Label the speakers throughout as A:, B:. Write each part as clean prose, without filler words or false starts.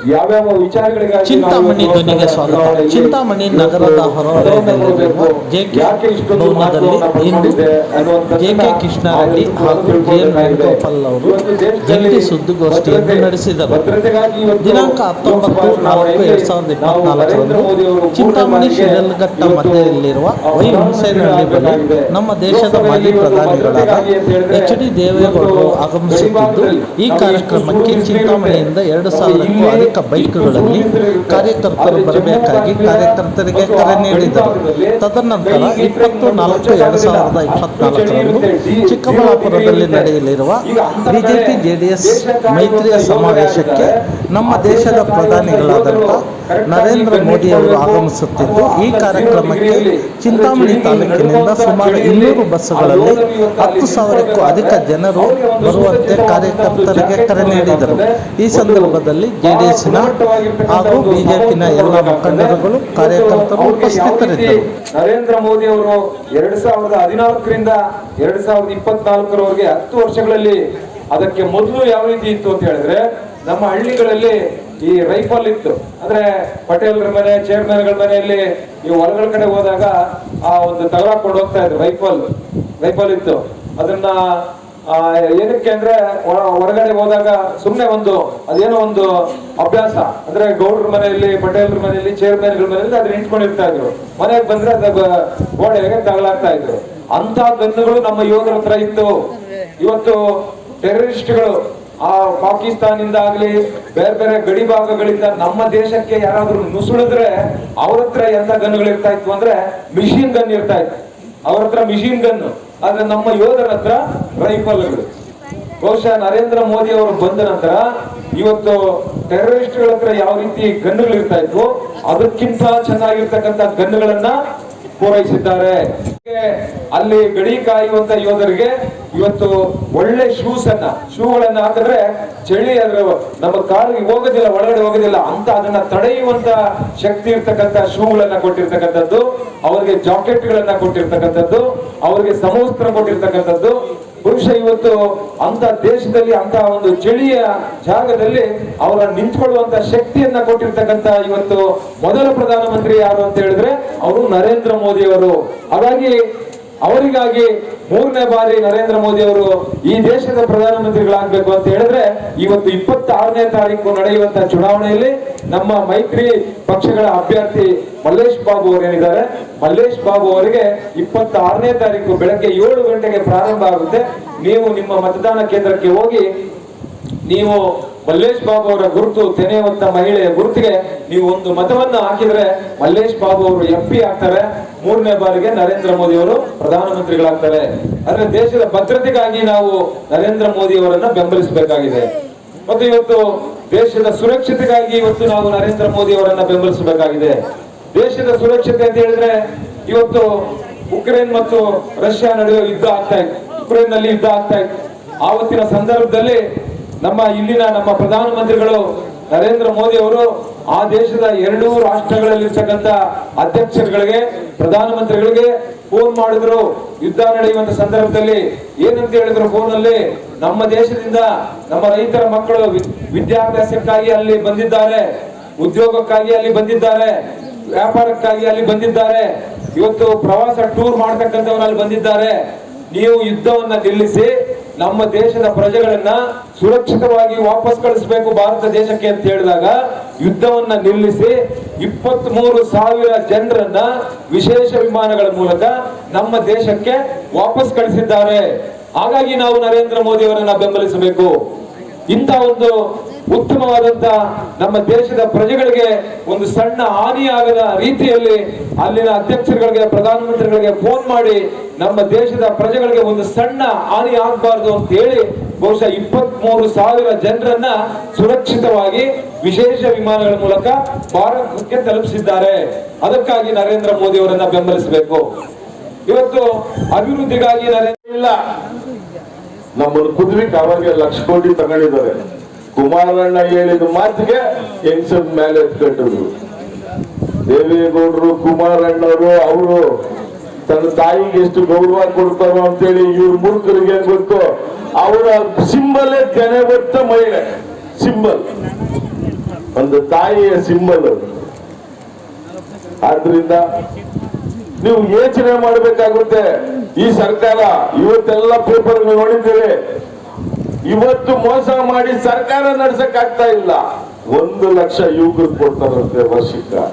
A: ಯಾವ್ಯಾವ ವಿಚಾರಗಳಿಗಾಗಿ
B: ಚಿಂತಾಮಣಿ ಧ್ವನಿಗೆ ಸ್ವಾಗತ. ಚಿಂತಾಮಣಿ ನಗರದ ಹೊರವಲಯದಲ್ಲಿರುವ ಜೆಕೆ ಭವನದಲ್ಲಿ ಇಂದು ಜೆಕೆ ಕೃಷ್ಣಾರೆಡ್ಡಿ ಹಾಗೂ ಜೆಎನ್ ವೇಣುಗೋಪಾಲ್ ಅವರು ಜಂಟಿ ಸುದ್ದಿಗೋಷ್ಠಿಯನ್ನು ನಡೆಸಿದರು. ದಿನಾಂಕ 19/4/2024 ಚಿಂತಾಮಣಿ ಶಿರಲ್ಘಟ್ಟ ಮಧ್ಯದಲ್ಲಿರುವ ವೈ ಹುಣಸೇನಹಳ್ಳಿ ಬಳಿ ನಮ್ಮ ದೇಶದ ಮಾಜಿ ಪ್ರಧಾನಿಗಳಾದ ಎಚ್.ಡಿ. ದೇವೇಗೌಡರು ಆಗಮಿಸುತ್ತಿದ್ದು, ಈ ಕಾರ್ಯಕ್ರಮಕ್ಕೆ ಚಿಂತಾಮಣಿಯಿಂದ 2,000ಕ್ಕೂ ಅಧಿಕ ಬೈಕ್ಗಳಲ್ಲಿ ಕಾರ್ಯಕರ್ತರು ಬರಬೇಕಾಗಿ ಕಾರ್ಯಕರ್ತರಿಗೆ ಕರೆ ನೀಡಿದರು. ತದನಂತರ 20/4/2024 ಚಿಕ್ಕಬಳ್ಳಾಪುರದಲ್ಲಿ ನಡೆಯಲಿರುವ ಬಿಜೆಪಿ ಜೆಡಿಎಸ್ ಮೈತ್ರಿಯ ಸಮಾವೇಶಕ್ಕೆ ನಮ್ಮ ದೇಶದ ಪ್ರಧಾನಿಗಳಾದಂಥ ನರೇಂದ್ರ ಮೋದಿ ಅವರು ಆಗಮಿಸುತ್ತಿದ್ದು, ಈ ಕಾರ್ಯಕ್ರಮಕ್ಕೆ ಚಿಂತಾಮಣಿ ತಾಲೂಕಿನಿಂದ ಸುಮಾರು 200 ಬಸ್ಸುಗಳಲ್ಲಿ 10,000ಕ್ಕೂ ಅಧಿಕ ಜನರು ಬರುವಂತೆ ಕಾರ್ಯಕರ್ತರಿಗೆ ಕರೆ ನೀಡಿದರು. ಈ ಸಂದರ್ಭದಲ್ಲಿ ಜೆಡಿಎಸ್ನ ಹಾಗೂ ಬಿಜೆಪಿನ ಎಲ್ಲ ಮುಖಂಡರುಗಳು ಕಾರ್ಯಕರ್ತರು ಉಪಸ್ಥಿತರಿದ್ದರು.
A: ನರೇಂದ್ರ ಮೋದಿ ಅವರು 2014ರಿಂದ 2024ರವರೆಗೆ 10 ವರ್ಷಗಳಲ್ಲಿ ಅದಕ್ಕೆ ಮೊದಲು ಯಾವ ರೀತಿ ಇತ್ತು ಅಂತ ಹೇಳಿದ್ರೆ, ನಮ್ಮ ಹಳ್ಳಿಗಳಲ್ಲಿ ಈ ರೈಫಲ್ ಇತ್ತು. ಅಂದ್ರೆ ಪಟೇಲ್ರ ಮನೆ, ಚೇರ್ಮನ್ಗಳ ಮನೆಯಲ್ಲಿ ಈ ಹೊಲಗಳ ಕಡೆ ಹೋದಾಗ ಆ ಒಂದು ತಗಲಾಕೊಂಡು ಹೋಗ್ತಾ ಇದ್ರು. ರೈಫಲ್ ಇತ್ತು. ಅದನ್ನ ಏನಕ್ಕೆ ಅಂದ್ರೆ ಹೊರಗಡೆ ಹೋದಾಗ ಸುಮ್ನೆ ಅದೇನೋ ಒಂದು ಅಭ್ಯಾಸ. ಅಂದ್ರೆ ಗೌಡ್ರ ಮನೆಯಲ್ಲಿ, ಪಟೇಲ್ರ ಮನೆಯಲ್ಲಿ, ಚೇರ್ಮನ್ಗಳ ಮನೆಯಲ್ಲಿ ಅದನ್ನ ಇಟ್ಕೊಂಡಿರ್ತಾ ಇದ್ರು. ಮನೆಗೆ ಬಂದ್ರೆ ಅದ ಗೋಡೆಗೆ ತಗಲಾಗ್ತಾ ಇದ್ರು. ಅಂತ ಗನ್ನುಗಳು ನಮ್ಮ ಯೋಧರ ಹತ್ರ ಇತ್ತು. ಇವತ್ತು ಟೆರರಿಸ್ಟ್ಗಳು ಆ ಪಾಕಿಸ್ತಾನಿಂದ ಆಗ್ಲಿ ಬೇರೆ ಬೇರೆ ಗಡಿ ಭಾಗಗಳಿಂದ ನಮ್ಮ ದೇಶಕ್ಕೆ ಯಾರಾದ್ರೂ ನುಸುಳಿದ್ರೆ ಅವ್ರ ಹತ್ರ ಎಂತ ಗನ್ನುಗಳು ಇರ್ತಾ ಇತ್ತು ಅಂದ್ರೆ ಮಿಷಿನ್ ಗನ್ ಇರ್ತಾ ಇತ್ತು. ಅವ್ರ ಹತ್ರ ಮಿಷಿನ್ ಗನ್, ಆದ್ರೆ ನಮ್ಮ ಯೋಧರ ಹತ್ರ ರೈಫಲ್ಗಳು. ಬಹುಶಃ ನರೇಂದ್ರ ಮೋದಿ ಅವರು ಬಂದ ನಂತರ ಇವತ್ತು ಟೆರರಿಸ್ಟ್ಗಳ ಹತ್ರ ಯಾವ ರೀತಿ ಗನ್ನುಗಳು ಇರ್ತಾ ಇತ್ತು, ಅದಕ್ಕಿಂತ ಚೆನ್ನಾಗಿರ್ತಕ್ಕಂಥ ಗನ್ನುಗಳನ್ನ ಪೂರೈಸಿದ್ದಾರೆ. ಅಲ್ಲಿ ಗಡಿ ಕಾಯುವಂತ ಯೋಧರಿಗೆ ಇವತ್ತು ಒಳ್ಳೆ ಶೂಗಳನ್ನ ಹಾಕಿದ್ರೆ ಚಳಿ ಅದ್ರ ನಮ್ಮ ಕಾಲಿಗೆ ಹೋಗೋದಿಲ್ಲ, ಒಳಗಡೆ ಹೋಗೋದಿಲ್ಲ ಅಂತ ಅದನ್ನ ತಡೆಯುವಂತ ಶಕ್ತಿ ಇರ್ತಕ್ಕಂಥ ಶೂಗಳನ್ನ ಕೊಟ್ಟಿರ್ತಕ್ಕಂಥದ್ದು, ಅವರಿಗೆ ಜಾಕೆಟ್ಗಳನ್ನ ಕೊಟ್ಟಿರ್ತಕ್ಕಂಥದ್ದು, ಅವರಿಗೆ ಸಮವಸ್ತ್ರ ಕೊಟ್ಟಿರ್ತಕ್ಕಂಥದ್ದು. ಬಹುಶಃ ಇವತ್ತು ಅಂತ ದೇಶದಲ್ಲಿ ಅಂತ ಒಂದು ಚಳಿಯ ಜಾಗದಲ್ಲಿ ಅವರ ನಿಂತ್ಕೊಳ್ಳುವಂತ ಶಕ್ತಿಯನ್ನ ಕೊಟ್ಟಿರ್ತಕ್ಕಂಥ ಇವತ್ತು ಮೊದಲ ಪ್ರಧಾನಮಂತ್ರಿ ಯಾರು ಅಂತ ಹೇಳಿದ್ರೆ ಅವರು ನರೇಂದ್ರ ಮೋದಿ ಅವರು. ಹಾಗಾಗಿ ಅವರಿಗಾಗಿ 3ನೇ ಬಾರಿ ನರೇಂದ್ರ ಮೋದಿ ಅವರು ಈ ದೇಶದ ಪ್ರಧಾನಮಂತ್ರಿಗಳಾಗಬೇಕು ಅಂತ ಹೇಳಿದ್ರೆ ಇವತ್ತು 26ನೇ ತಾರೀಕು ನಡೆಯುವಂತ ಚುನಾವಣೆಯಲ್ಲಿ ನಮ್ಮ ಮೈತ್ರಿ ಪಕ್ಷಗಳ ಅಭ್ಯರ್ಥಿ ಮಲ್ಲೇಶ್ ಬಾಬು ಅವರು ಏನಿದ್ದಾರೆ, ಮಲ್ಲೇಶ್ ಬಾಬು ಅವರಿಗೆ 26ನೇ ತಾರೀಕು ಬೆಳಗ್ಗೆ 7 ಗಂಟೆಗೆ ಪ್ರಾರಂಭ ಆಗುತ್ತೆ. ನೀವು ನಿಮ್ಮ ಮತದಾನ ಕೇಂದ್ರಕ್ಕೆ ಹೋಗಿ ನೀವು ಮಲ್ಲೇಶ್ ಬಾಬು ಅವರ ಗುರುತು, ತೆನೆಯುವಂತ ಮಹಿಳೆಯ ಗುರುತಿಗೆ ನೀವು ಒಂದು ಮತವನ್ನ ಹಾಕಿದ್ರೆ ಮಲ್ಲೇಶ್ ಬಾಬು ಅವರು MP ಆಗ್ತಾರೆ. 3ನೇ ಬಾರಿಗೆ ನರೇಂದ್ರ ಮೋದಿ ಅವರು ಪ್ರಧಾನಮಂತ್ರಿಗಳಾಗ್ತಾರೆ. ಅಂದ್ರೆ ದೇಶದ ಭದ್ರತೆಗಾಗಿ ನಾವು ನರೇಂದ್ರ ಮೋದಿ ಅವರನ್ನ ಬೆಂಬಲಿಸಬೇಕಾಗಿದೆ. ಮತ್ತು ಇವತ್ತು ದೇಶದ ಸುರಕ್ಷತೆಗಾಗಿ ಇವತ್ತು ನಾವು ನರೇಂದ್ರ ಮೋದಿ ಅವರನ್ನ ಬೆಂಬಲಿಸಬೇಕಾಗಿದೆ. ದೇಶದ ಸುರಕ್ಷತೆ ಅಂತ ಹೇಳಿದ್ರೆ ಇವತ್ತು ಉಕ್ರೇನ್ ಮತ್ತು ರಷ್ಯಾ ನಡುವೆ ಯುದ್ಧ ಆಗ್ತಾ ಇತ್ತು. ಉಕ್ರೇನ್ ನಲ್ಲಿ ಯುದ್ಧ ಆಗ್ತಾ ಇತ್ತು. ಆವತ್ತಿನ ಸಂದರ್ಭದಲ್ಲಿ ಇಲ್ಲಿನ ನಮ್ಮ ಪ್ರಧಾನಮಂತ್ರಿಗಳು ನರೇಂದ್ರ ಮೋದಿ ಅವರು ಆ ದೇಶದ 2 ರಾಷ್ಟ್ರಗಳಲ್ಲಿರ್ತಕ್ಕಂಥ ಅಧ್ಯಕ್ಷರುಗಳಿಗೆ, ಪ್ರಧಾನಮಂತ್ರಿಗಳಿಗೆ ಫೋನ್ ಮಾಡಿದ್ರು. ಯುದ್ಧ ನಡೆಯುವಂತ ಸಂದರ್ಭದಲ್ಲಿ ಏನಂತ ಹೇಳಿದ್ರು ಫೋನಲ್ಲಿ, ನಮ್ಮ ದೇಶದಿಂದ ನಮ್ಮ ರೈತರ ಮಕ್ಕಳು ವಿದ್ಯಾಭ್ಯಾಸಕ್ಕಾಗಿ ಅಲ್ಲಿ ಬಂದಿದ್ದಾರೆ, ಉದ್ಯೋಗಕ್ಕಾಗಿ ಅಲ್ಲಿ ಬಂದಿದ್ದಾರೆ, ವ್ಯಾಪಾರಕ್ಕಾಗಿ ಅಲ್ಲಿ ಬಂದಿದ್ದಾರೆ, ಇವತ್ತು ಪ್ರವಾಸ ಟೂರ್ ಮಾಡ್ತಕ್ಕಂಥವ್ರು ಅಲ್ಲಿ ಬಂದಿದ್ದಾರೆ. ನೀವು ಯುದ್ಧವನ್ನ ನಿಲ್ಲಿಸಿ ನಮ್ಮ ದೇಶದ ಪ್ರಜೆಗಳನ್ನ ಸುರಕ್ಷಿತವಾಗಿ ವಾಪಸ್ ಕಳಿಸಬೇಕು ಭಾರತ ದೇಶಕ್ಕೆ ಅಂತ ಹೇಳಿದಾಗ ಯುದ್ಧವನ್ನ ನಿಲ್ಲಿಸಿ 23,000 ಜನರನ್ನ ವಿಶೇಷ ವಿಮಾನಗಳ ಮೂಲಕ ನಮ್ಮ ದೇಶಕ್ಕೆ ವಾಪಸ್ ಕಳಿಸಿದ್ದಾರೆ. ಹಾಗಾಗಿ ನಾವು ನರೇಂದ್ರ ಮೋದಿ ಅವರನ್ನ ಬೆಂಬಲಿಸಬೇಕು. ಇಂಥ ಒಂದು ಉತ್ತಮವಾದಂತ ನಮ್ಮ ದೇಶದ ಪ್ರಜೆಗಳಿಗೆ ಒಂದು ಸಣ್ಣ ಹಾನಿಯಾಗದ ರೀತಿಯಲ್ಲಿ ಅಲ್ಲಿನ ಅಧ್ಯಕ್ಷರುಗಳಿಗೆ, ಪ್ರಧಾನಮಂತ್ರಿಗಳಿಗೆ ಫೋನ್ ಮಾಡಿ ನಮ್ಮ ದೇಶದ ಪ್ರಜೆಗಳಿಗೆ ಒಂದು ಸಣ್ಣ ಹಾನಿ ಆಗಬಾರ್ದು ಅಂತ ಹೇಳಿ ಬಹುಶಃ 23,000 ಜನರನ್ನ ಸುರಕ್ಷಿತವಾಗಿ ವಿಶೇಷ ವಿಮಾನಗಳ ಮೂಲಕ ಭಾರತಕ್ಕೆ ತಲುಪಿಸಿದ್ದಾರೆ. ಅದಕ್ಕಾಗಿ ನರೇಂದ್ರ ಮೋದಿ ಅವರನ್ನ ಬೆಂಬಲಿಸಬೇಕು. ಇವತ್ತು ಅಭಿವೃದ್ಧಿಗಾಗಿ ಇಲ್ಲ,
C: ನಮ್ಮನ್ನು ಕುದ್ವಿಕ್ ಅವಾಗ 1,00,000 ಕೋಟಿ ತಗೊಂಡಿದ್ದಾರೆ. ಕುಮಾರಣ್ಣ ಹೇಳಿದ ಮಾತಿಗೆ ಹೆಂಗಸದ ಮೇಲೆ ಎತ್ಕೊಂಡ್ರು. ದೇವೇಗೌಡರು, ಕುಮಾರಣ್ಣವರು ಅವರು ತನ್ನ ತಾಯಿಗೆ ಎಷ್ಟು ಗೌರವ ಕೊಡ್ತಾರೋ ಅಂತೇಳಿ ಇವ್ರ ಮೂರ್ಖರಿಗೆ ಗೊತ್ತು. ಅವರ ಸಿಂಬಲ್ ಜನ ಗೊತ್ತ ಮಹಿಳೆ ಸಿಂಬಲ್. ಒಂದು ತಾಯಿಯ ಸಿಂಬಲ್ ಅದು. ಆದ್ರಿಂದ ನೀವು ಯೋಚನೆ ಮಾಡಬೇಕಾಗುತ್ತೆ. ಈ ಸರ್ಕಾರ ಇವತ್ತೆಲ್ಲ ಪೇಪರ್ ನೋಡಿದ್ದೀರಿ, ಇವತ್ತು ಮೋಸ ಮಾಡಿ ಸರ್ಕಾರ ನಡ್ಸಕ್ ಆಗ್ತಾ ಇಲ್ಲ. 1 ಲಕ್ಷ ಯುವಕರು ಕೊಡ್ತಾರಂತೆ ವರ್ಷಕ್ಕೆ,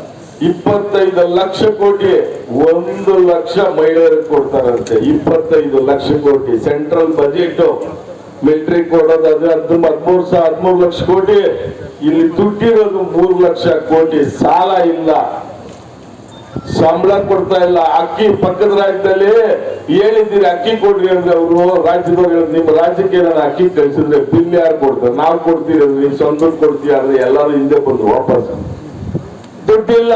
C: 25 ಲಕ್ಷ ಕೋಟಿ 1 ಲಕ್ಷ ಮಹಿಳೆಯರಿಗೆ ಕೊಡ್ತಾರಂತೆ. 25 ಲಕ್ಷ ಕೋಟಿ ಸೆಂಟ್ರಲ್ ಬಜೆಟ್ ಮಿಲಿಟರಿ ಕೊಡೋದು ಅದು 13 ಲಕ್ಷ ಕೋಟಿ. ಇಲ್ಲಿ ದುಡ್ಡಿರೋದು 3 ಲಕ್ಷ ಕೋಟಿ. ಸಾಲ ಇಲ್ಲ, ಸಂಬಳ ಕೊಡ್ತಾ ಇಲ್ಲ. ಅಕ್ಕಿ ಪಕ್ಕದ ರಾಜ್ಯದಲ್ಲಿ ಹೇಳಿದ್ದೀರಿ ಅಕ್ಕಿ ಕೊಡ್ರಿ ಅಂದ್ರೆ ಅವರು ರಾಜ್ಯದವ್ರು ನಿಮ್ಮ ರಾಜ್ಯಕ್ಕೆ ನಾನು ಅಕ್ಕಿ ಕಳಿಸಿದ್ರೆ ಬಿಲ್ ಯಾರು ಕೊಡ್ತಾರೆ? ನಾವು ಕೊಡ್ತೀವಿ, ನೀವು ಸ್ವಂತ ಕೊಡ್ತೀವಿ ಅಂದ್ರೆ ಎಲ್ಲರೂ ಹಿಂದೆ ಬಂದ್ರು ವಾಪಸ್. ದುಡ್ಡಿಲ್ಲ.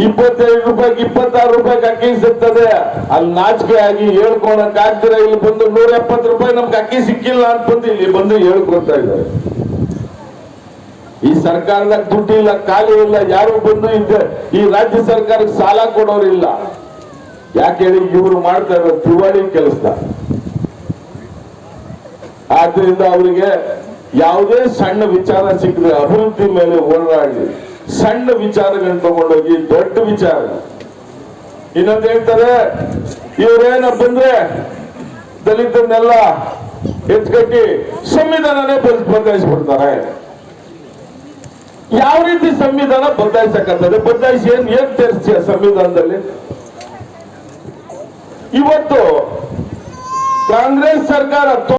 C: 25 ರೂಪಾಯಿಗೆ 26 ರೂಪಾಯಿಗೆ ಅಕ್ಕಿ ಸಿಗ್ತದೆ. ಅಲ್ಲಿ ನಾಚಿಕೆ ಆಗಿ ಹೇಳ್ಕೊಳಕ್ ಆಗ್ದಿರ ಇಲ್ಲಿ ಬಂದು 170 ರೂಪಾಯಿ ನಮ್ಗೆ ಅಕ್ಕಿ ಸಿಕ್ಕಿಲ್ಲ ಅಂತ ಬಂದು ಇಲ್ಲಿ ಬಂದು ಹೇಳ್ಕೊಳ್ತಾ ಇದ್ದಾರೆ. ಈ ಸರ್ಕಾರದಾಗ ದುಡ್ಡು ಇಲ್ಲ, ಖಾಲಿ ಇಲ್ಲ. ಯಾರು ಬಂದು ಈ ರಾಜ್ಯ ಸರ್ಕಾರಕ್ಕೆ ಸಾಲ ಕೊಡೋರಿಲ್ಲ. ಯಾಕೆ ಹೇಳಿ? ಇವರು ಮಾಡ್ತಾ ಇರೋ ದಿವಾಳಿ ಕೆಲಸ. ಆದ್ರಿಂದ ಅವರಿಗೆ ಯಾವುದೇ ಸಣ್ಣ ವಿಚಾರ ಸಿಕ್ಕರೆ ಅಭಿವೃದ್ಧಿ ಮೇಲೆ ಹೋರಾಡಿ ಸಣ್ಣ ವಿಚಾರಗಳನ್ನ ತಗೊಂಡೋಗಿ ದೊಡ್ಡ ವಿಚಾರ. ಇನ್ನೊಂದು ಹೇಳ್ತಾರೆ, ಇವರೇನ ಬಂದ್ರೆ ದಲಿತರನ್ನೆಲ್ಲ ಎತ್ಕಟ್ಟಿ ಸಂವಿಧಾನನೇ ಬದಲಾಯಿಸ್ಬಿಡ್ತಾರೆ. ಯಾವ ರೀತಿ ಸಂವಿಧಾನ ಬದಲಾಯಿಸಕತ್ತದೆ? ಬದಲಾಯಿಸಿ ಏನ್ ತೇರಿಸ್ತೀಯ ಸಂವಿಧಾನದಲ್ಲಿ? ಇವತ್ತು ಕಾಂಗ್ರೆಸ್ ಸರ್ಕಾರ